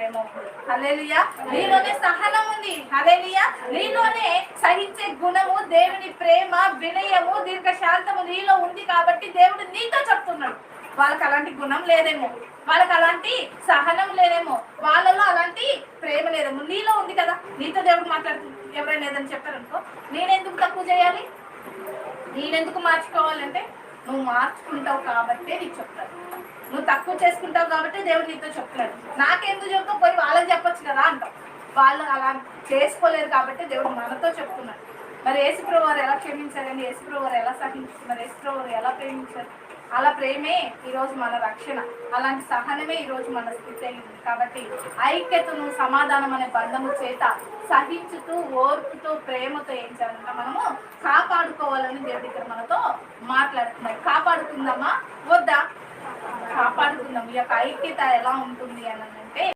ప్రేమ ఉంది. హల్లెలూయా. నీలోనే సహనం ఉంది. హల్లెలూయా. నీలోనే సహించే గుణము, దేవుని ప్రేమ, వినయము, దీర్ఘశాంతము నీలో ఉంది కాబట్టి దేవుడు నీతో చెప్తున్నాడు. వాళ్ళకి అలాంటి గుణం లేదేమో, వాళ్ళకి అలాంటి సహనం లేదేమో, వాళ్ళలో అలాంటి ప్రేమ లేదేమో, నీలో ఉంది కదా. నీతో దేవుడు మాట్లాడుతుంది. ఎవరైనా ఏదని చెప్పారనుకో, నేనెందుకు తక్కువ చేయాలి, నేనెందుకు మార్చుకోవాలంటే నువ్వు మార్చుకుంటావు కాబట్టే నీకు చెప్తాడు. నువ్వు తక్కువ చేసుకుంటావు కాబట్టి దేవుడు నీతో చెప్తున్నాడు. నాకెందుకు చెప్తావు, పోయి వాళ్ళకి చెప్పొచ్చు కదా అంటావు. వాళ్ళు అలా చేసుకోలేరు కాబట్టి దేవుడు మనతో చెప్తున్నాడు. మరి యేసుప్రభువు వారు ఎలా క్షమించారని, యేసుప్రభువు వారు ఎలా సహించారు, యేసుప్రభువు వారు ఎలా ప్రేమించారు, అలా ప్రేమే ఈరోజు మన రక్షణ, అలాంటి సహనమే ఈరోజు మన స్థితి అయింది. కాబట్టి ఐక్యతను, సమాధానం అనే బంధము చేత సహించుతూ, ఓర్పుతో, ప్రేమతో ఏం చేయాలంటే మనము కాపాడుకోవాలని దేవుడి ఇక్కడ మనతో మాట్లాడుతున్నారు. కాపాడుకుందామా వద్దా? కాపాడుకుందాం. ఈ యొక్క ఐక్యత ఎలా ఉంటుంది అని